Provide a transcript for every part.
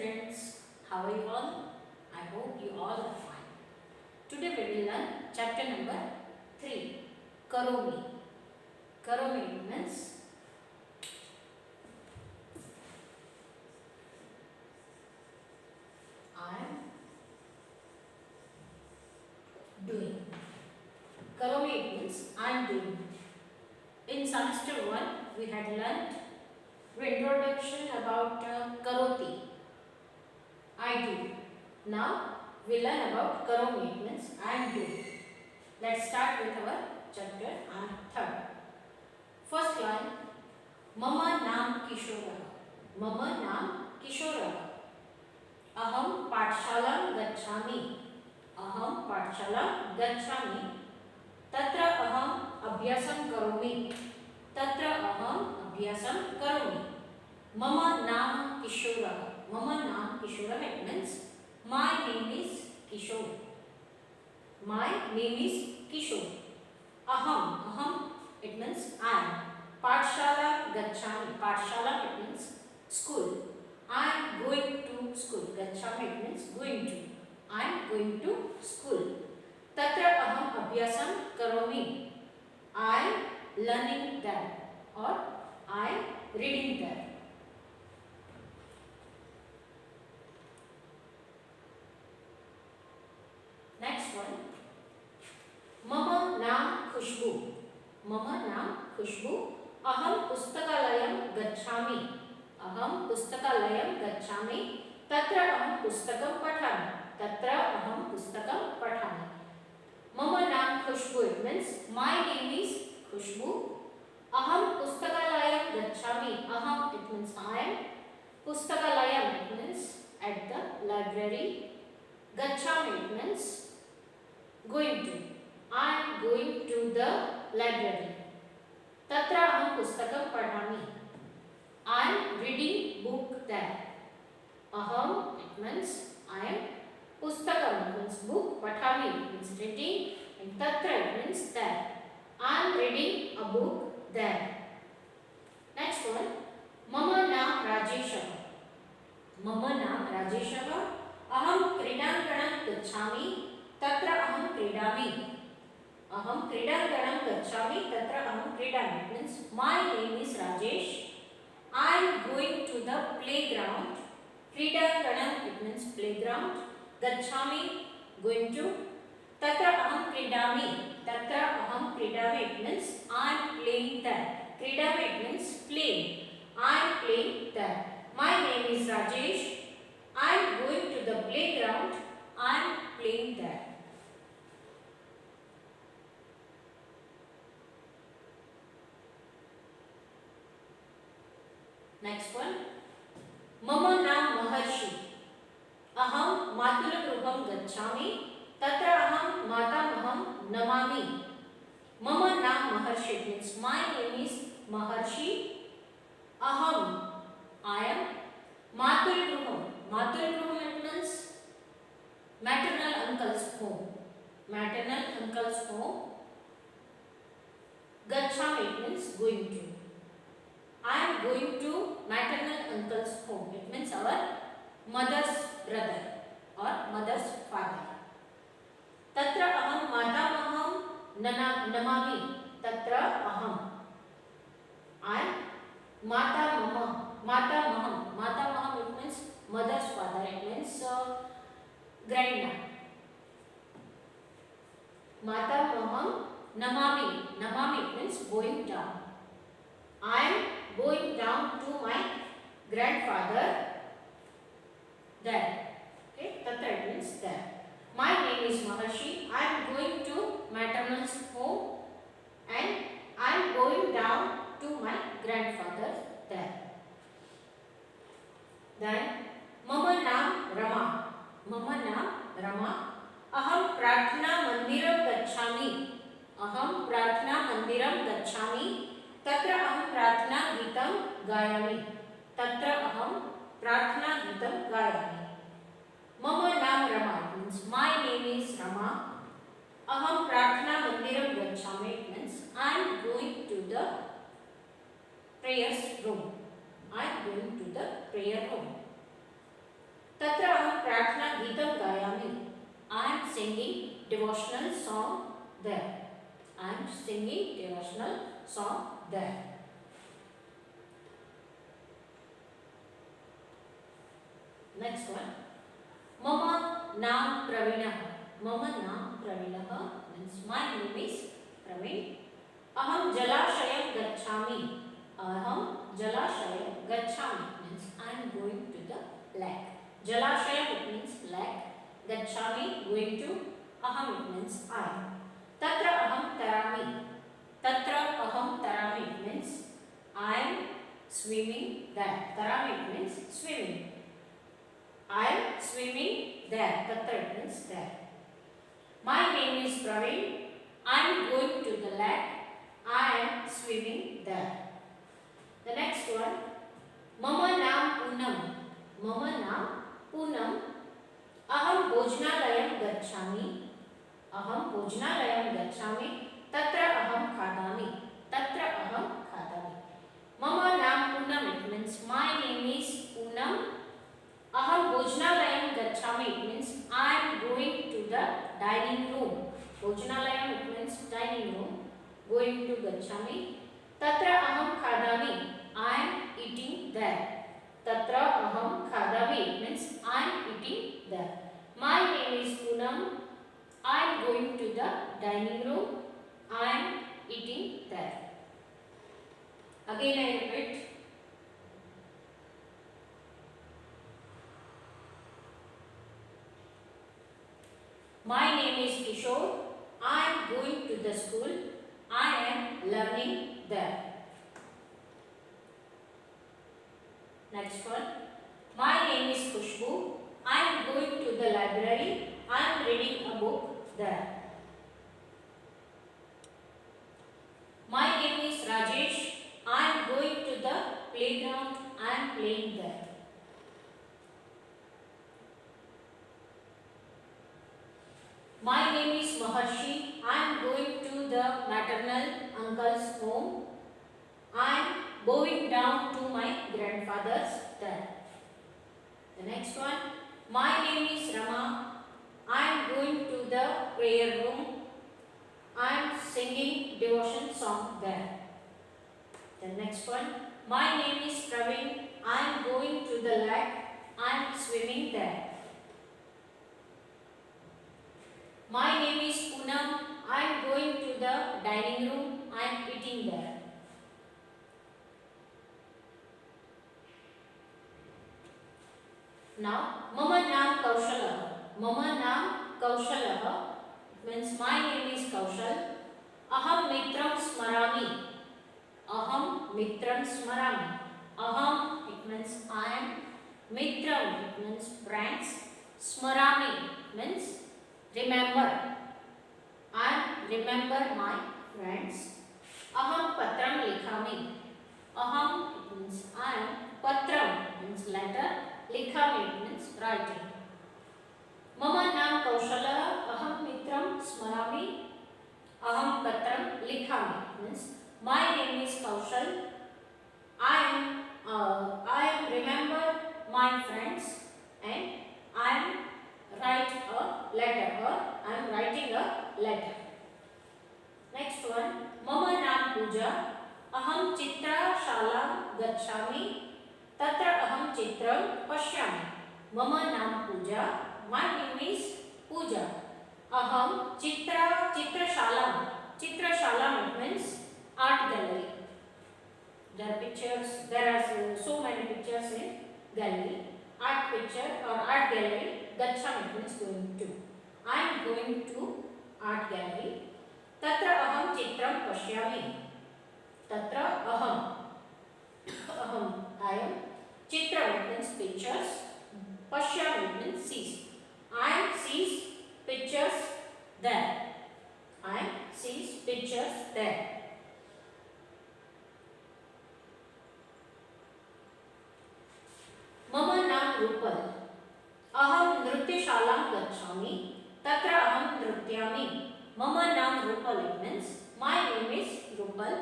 students, how are you all? I hope you all are fine. Today we will learn chapter number 3, Karomi. Karomi means I am doing. Karomi means I am doing. In semester 1 we had learnt introduction about Karoti. I do. Now we learn about Karomi means I am doing. Let's start with our chapter and third. First line, Mama Nam Kishorah. Mama Nam Kishorah. Aham Pathshalam Gacchami. Aham Pathshalam Gacchami. Tatra aham abhyasam karomi. Tatra aham abhyasam karomi. Mama Nam Kishorah. Mama Nam Kishorah, it means my name is Kishore. My name is Kishore. Aham, it means I am. Pathshala Gacchami. Pathshala, it means school. I am going to school. Gacchami, it means going to. I am going to school. Tatra aham abhyasam karomi. I learning there or I reading there. Next one. Mama Naam Khushbu. Mama Naam Khushbu. Aham Pustakalayam Gacchami. Aham Pustakalayam Gacchami. Tatra aham Pustakam Pathami. Tatra aham Pustakam Pathami. Mama Naam Khushbu, it means my name is Khushbu. Aham Pustakalayam Gacchami. Aham, it means I am. Pustakalayam, it means at the library. Gacchami, it means going to. I am going to the library. Tatra aham pustakam padhami. I am reading book there. Aham, it means I am. Pustakam, it means book. Padhami means reading. And tatra, it means there. I am reading a book there. Next one. Mama Naam Rajeshava. Mama Naam Rajeshava. Aham kridanganam gacchami. Tatra aham kridami. Aham kridanganam gacchami. Tatra aham kridami. It means my name is Rajesh. I am going to the playground. Kridanganam, it means playground. Gacchami, going to. Tatra aham kridami. Tatra aham kridami, it means I am playing there. Kridami, it means playing. I am playing there. My name is Rajesh. I am going to the playground. I am playing there. Next one. Mama Naam Maharshi. Aham Matulagruham Gacchami. Tatra aham Matamaham Namami. Mama Naam Maharshi means my name is Maharshi. Aham, I am. Matulagruham. Matulagruham, it means maternal uncle's home. Maternal uncle's home. Gacchami, it means going to. I am going to maternal uncle's home. It means our mother's brother or mother's father. Tatra aham matamaham namami. Tatra aham. I am matamaham. Matamaham. Matamaham, it means mother's father. It means grandma. Matamaham namami. Namami, it means going down. I am going down to my grandfather there. Okay, Tatra, it means there. My name is Maharshi. I am going to maternal's home and I am going down to my grandfather there. Then Mama Naam Rama. Mama Naam Rama. Aham Prarthana Mandiram Gacchami. Aham Prarthana Mandiram Gacchami. Tatra aham prarthana gitam gayami. Tatra aham prarthana gitam gayami. Mama Naam Rama means my name is Rama. Aham prarthana mandiram gacchami means I am going to the prayers room. I am going to the prayer room. तत्र अहं प्रार्थनागीतं गायामि. I am singing devotional song there. I am singing devotional song there. Next one. Mama naam Pravinah. Mama naam Pravinah means my name is Praveen. Aham jalashayam gacchami. Aham jalashayam gacchami means I am going to the lake. Jalashayam it means lake. Gacchami going to. Aham it means I. Tatra aham tarami. Tatra aham tarami means I am swimming there. Tarami it means swimming. I am swimming there. Tatra it means there. My name is Praveen. I am going to the lake. I am swimming there. The next one. Mama naam Poonam. Mama naam Poonam. Aham bhojnalayam gacchami. Aham bhojnalayam gacchami. Tatra aham khadami. Tatra aham khadami. Mama naam Poonam it means my name is Poonam. Aham bhojnalayam gacchami it means I am going to the dining room. Bhojnalayam it means dining room. Going to gacchami. Tatra aham khadami. I am eating there. Tatra aham khadami it means I am eating there. My name is Poonam. I am going to the dining room. I am eating there. Again I repeat. My name is Kishore. I am going to the school. I am learning there. Next one. My name is Khushbu. I am going to the library. I am reading a book there. My name is Rajesh. I am going to the playground. I am playing there. My name is Maharshi. I am going to the maternal uncle's home. I am bowing down to my grandfather's there. The next one. My name is Rama. I am going to the prayer room. I am singing devotion song there. The next one. My name is Praveen. I am going to the lake. I am swimming there. My name is Poonam. I am going to the dining room. I am eating there. Now, Mama naam Kaushalah. Mama naam Kaushalah means my name is Kaushal. Aham mitram smarami. Aham mitram smarami. Aham it means I am. Mitram it means friends. Smarami means remember. I remember my friends. Aham patram likhami. Aham it means I am. Patram means letter. Likhami means writing. Mama naam Kaushala. Aham mitram smarami. Aham patram likhami means my name is Kaushal. I am remember my friends and I am write a letter or I am writing a letter. Next one. Mama naam Pooja. Aham chitra shala gacchami. Tatra aham chitram pashyami. Mama naam Pooja. My name is Pooja. Aham chitra shalam. Chitra shalam means art gallery. There are pictures. There are so many pictures in gallery. Art picture or art gallery. Gacchami means going to. I am going to art gallery. Tatra aham chitram pashyami. Tatra aham. Aham I am. Chitra means pictures. Pashyami means sees. I sees pictures there. I sees pictures there. Mama naam Rupal. Aham nrityasalam gacchami. Tatra aham nrityami. Mama naam Rupal it means my name is Rupal.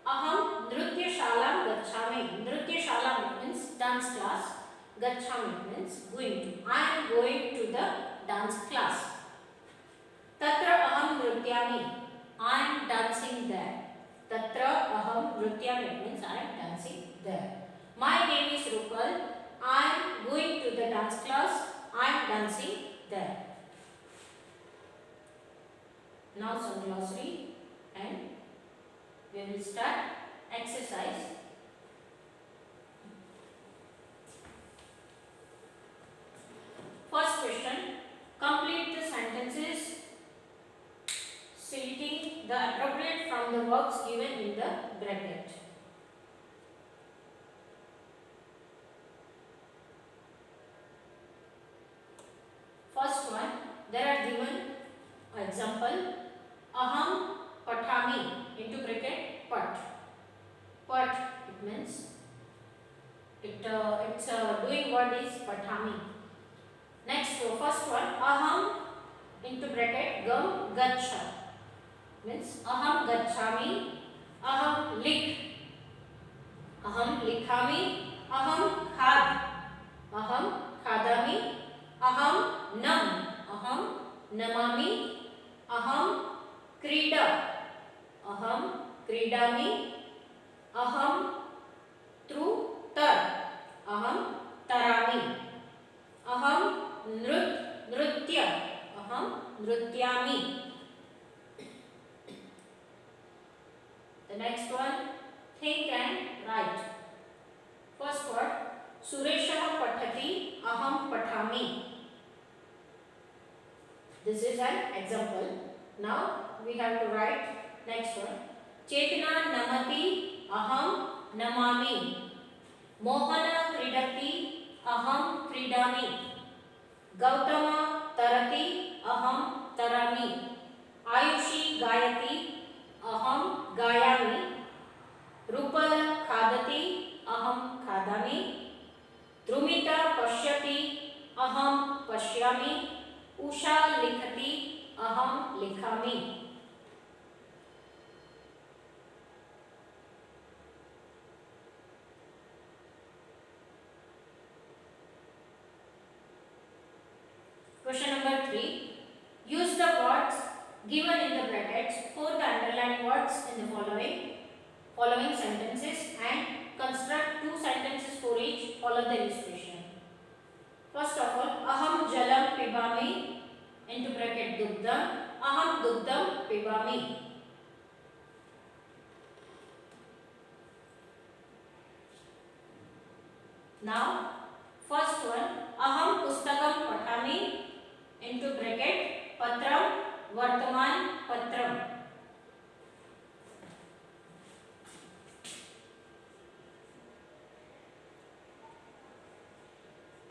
Aham nrityasalam gacchami. Nrityashalam means dance class. gachami means going to. I am going to the dance class. Tatra aham nrutyami. I am dancing there. Tatra aham nrutyami means I am dancing there. My name is Rupal. I am going to the dance class. I am dancing there. Now some glossary and we will start exercise. First question, complete the sentences selecting the appropriate from the verbs given in the bracket. First one, there are given example, aham patami into bracket pat. Pat, it means it's doing what is patami. Next, first one, aham into bracket gam gacha means aham gachami, aham likhami, aham khadami, aham namami, aham kridami, aham aham tarami, aham nrutya, aham nrutyami. The next one, think and write. First word, Sureshah pathati, aham pathami. This is an example. Now we have to write next one. Chetna namati, aham namami. Mohana kridati, aham kridami. Gautama tarati, aham tarami. Ayushi gayati, aham gayami. Rupala khadati, aham khadami. Drumita pashyati, aham pashyami. Usha likhati, aham likhami. Question number 3. Use the words given in the brackets for the underlined words in the following sentences and construct 2 sentences for each. Follow the illustration. First of all, aham jalam pibami into bracket dugdam, aham dugdam pibami. Now, first one, aham pustakam pathami into bracket patram vartaman patram.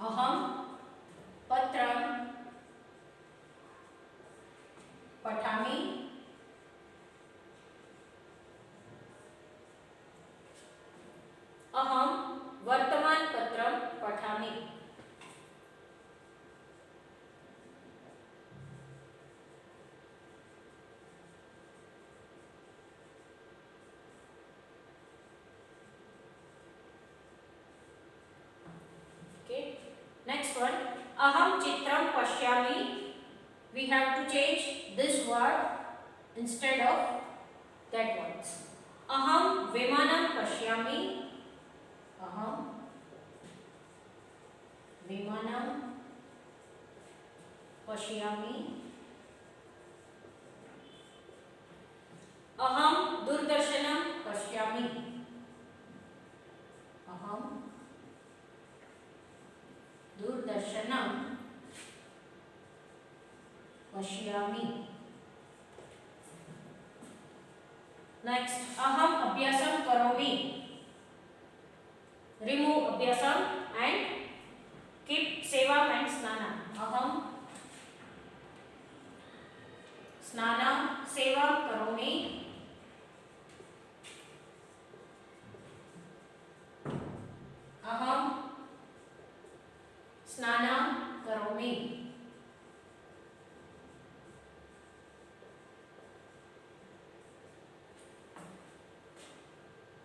Aham patram pathami aham vartaman patram pathami. Okay. Next one, aham chitram pashyami. We have to change this word instead of that words. Aham vimanam pashyami. Aham vimanam pashyami. Aham durdarshanam pashyami. Aham durdarshanam pashyami. Next, aham abhyasam karomi. Remove abhyasam and keep sevam and snana. Aham snanam sevam karomi. Aham snanam karomi.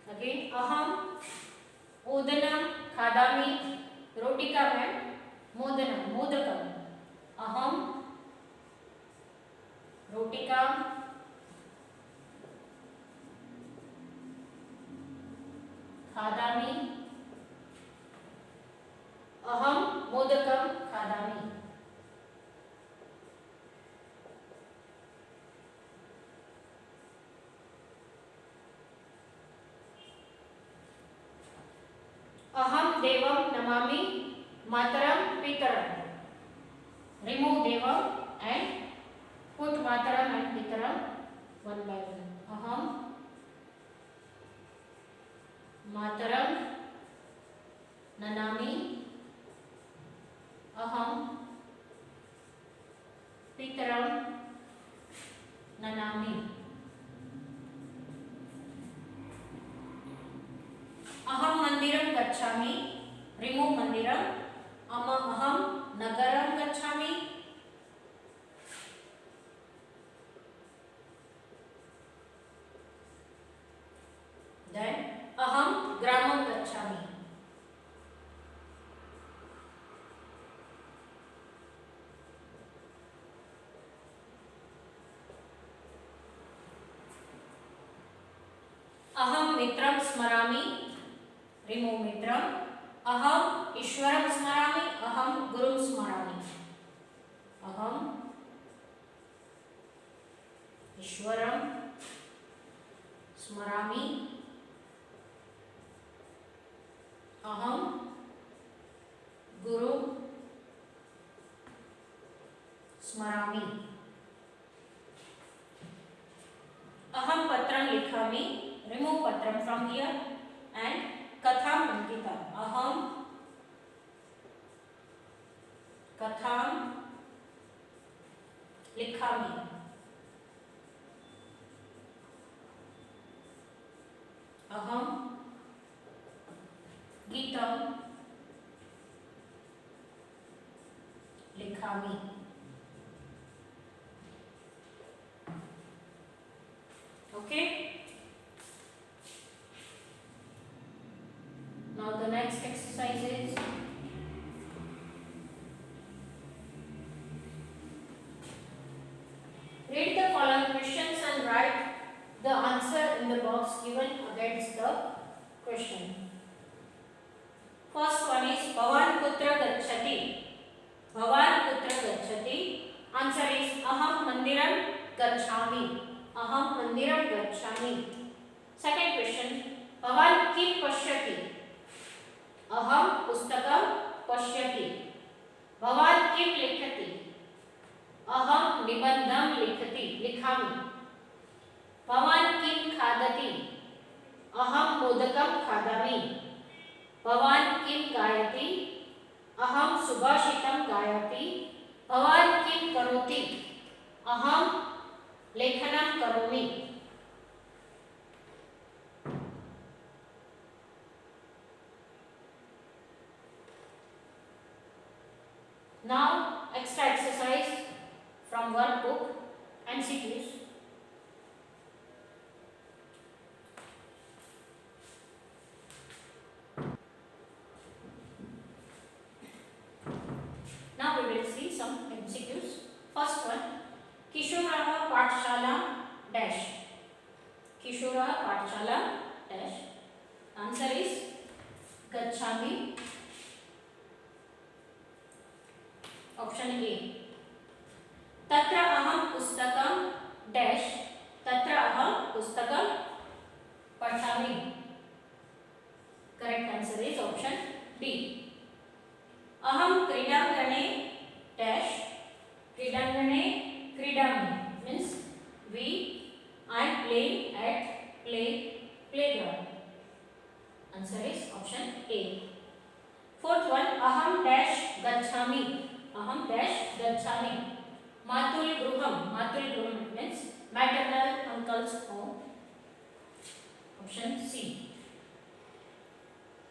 Again, aham odanam khadami. रोटिका में मोदनम मोदकम अहम रोटिका खादामि अहम मोदकम खादामि अहम देवम नमामि मातरम पितरम remove devam and put mataram and pitaram one by one. Aham mataram nanami aham pitaram nanami. Aham mandiram gacchami remove mandiram. Aham nagaram gacchami then aham gramam gacchami. Aham mitram smarami remove mitram. Aham ishwaram smarami aham gurum smarami. Aham ishwaram smarami aham guru स्मरामि. अहम पत्रं लिखामि remove patram from here and katham ankita. Aham katham लिखामि. अहम गीतम लिखामि. Okay. Now the next exercise is read the following questions and write the answer in the box given against the question. First one is Bhavan kutra gacchati. Bhavan kutra gacchati. Answer is Aham mandiram gacchami. Aham mandiram gacchami. Second question Bhavan kim pashyati. Aham pustakam pashyati. Bhavan kim likhati. Aham nibandham likhami. Bhavan kim khadati. Aham modakam khadami. Bhavan kim gayati. Aham subhashitam gayati. Bhavan kim karoti. Aham lekhanam karomi. Now extra exercise from workbook and MCQs. Now we will see some MCQs. First one Kishorah Pathshala dash. Kishorah Pathshala dash. Answer is Gacchami. Option A. Tatra aham pustakam dash. Tatra aham pustakam pathami. Correct answer is option B. Aham kridangane dash. Kridangane kridami means I am playing at playground. Answer is option A. Fourth one aham dash gacchami. Aham dash gacchami. Matul gruham. Matul gruham means maternal uncle's home. Option C.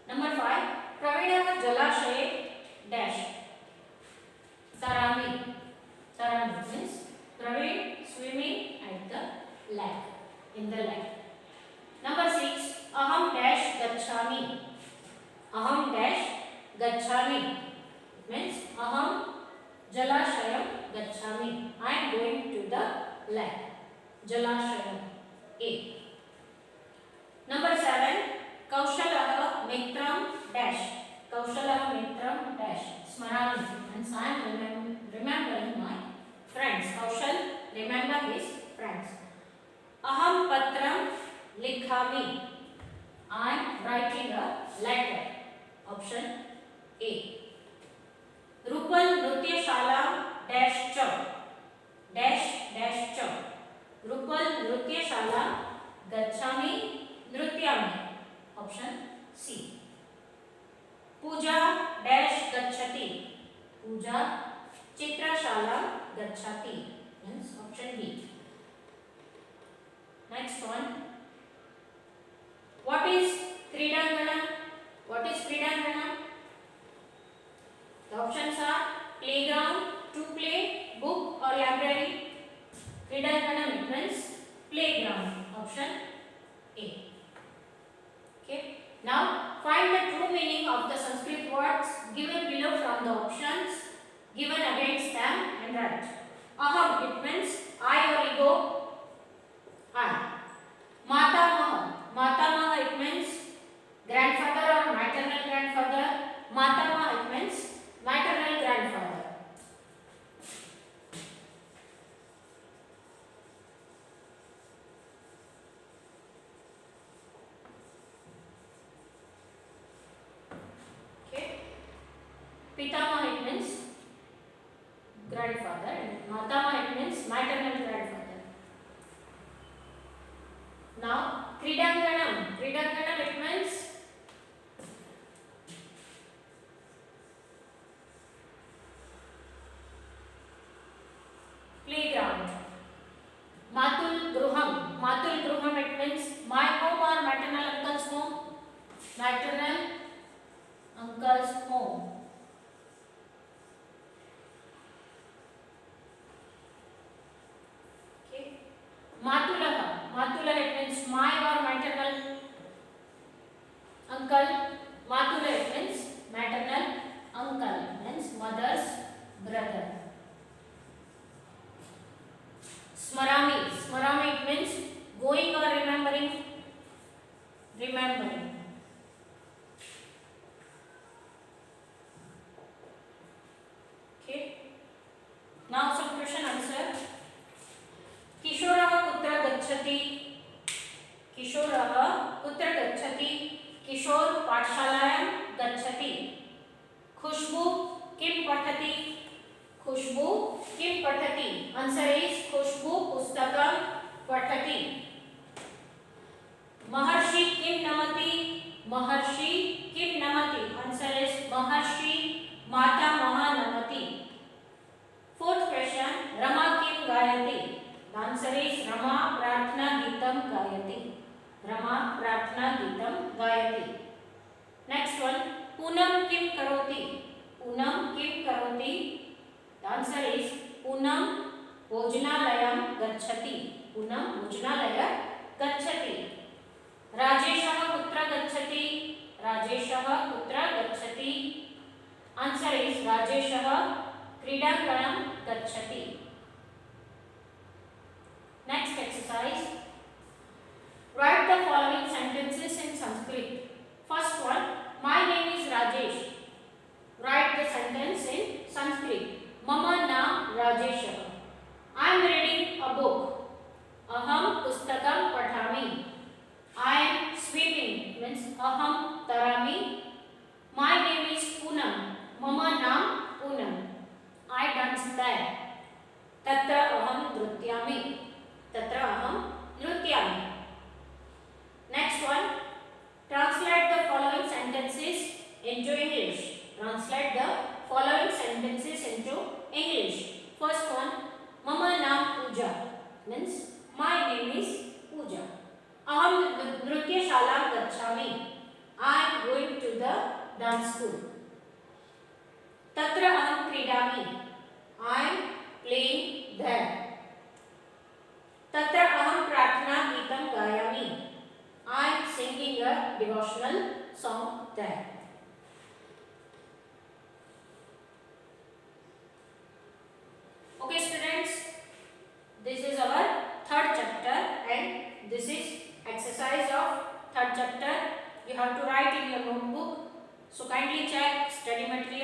Number 5. Pravina Jalashaye dash. Tarami. Tarami means Praveen swimming at the lake. In the lake. Number 6. Aham dash gacchami. Aham dash gacchami. Means aham jalashayam gacchami. I am going to the lake. Jalashayam. A. Number 7. Kaushalah mitram dash. Kaushalah mitram dash. Smarami. Means I am remembering my friends. Kaushal remember his friends. Aham patram likhami. I am writing a letter. Option A. Rupal Nrutyashala dash cha. Dash dash cha. Rupal Nrutyashala gacchami nrutyami. Option C. Puja dash gacchati. Puja chitrashala gacchati. Means option B. Next one. What is Kridangana? What is Kridangana? The options are playground, to play, book or library. Kridangana means playground. Option A. Okay. Now find the true meaning of the Sanskrit words given below from the options given against them and write. Aham, it means I or ego. I. Matamaha. Matamaha, it means grandfather or maternal grandfather. Matamaha, it means maternal grandfather. Okay. Pitamaha, it means grandfather. And Matamaha, it means maternal grandfather. Now, Kridanganam. Kridanganam, it means playground. Matul Gruham. Matul Gruham, it means my home or maternal uncle's home. Maternal uncle's home. Okay. Matulaha. Matulaha, it means my or maternal uncle. Matula, it means maternal uncle. Means mother's brother. Smarami. Smarami, it means going or remembering. Remembering. Okay. Now some question answer. Kishorah kutra gacchati. Kishorah kutra gacchati. Kishor pathshalayam gacchati. Khushbu kim pathati. Khushbu kim pathati. Answer is Khushbu pustakam pathati. Maharshi kim namati. Maharshi kim namati. Answer is Maharshi Mata Maha namati. Fourth question. Rama kim gayati. The answer is Rama Prarthana Gitam Gayati. Rama Prarthana Gitam Gayati. Next one. Punam kim karoti. Punam kim karoti. The answer is Punam Bhojanalayam gacchati. Punam Bhojanalayam gacchati. Rajeshah kutra gacchati. Rajeshah kutra gacchati. Answer is Rajeshah Kridanganam gacchati. Next exercise. Write the following sentences in Sanskrit. First one. My name is Rajesh. Write the sentence in Sanskrit. Mama naam Rajeshah. I am reading a book. Aham pustakam pathami. I am swimming. Means aham tarami. My name is Poonam. Mama naam Poonam. I dance there. Tatra aham nrutyami. Tatra aham nrutyami. Next one. Translate the following sentences into English. Translate the following sentences into English. First one. Mama naam Pooja. Means my name is Pooja. Aham nrutyashala gacchami. I am going to the dance school. Tatra aham kridami. I am playing there. Tatra aham prarthana gitam gayami. I am singing a devotional song there. exercise of third chapter. You have to write in your notebook. So kindly check study material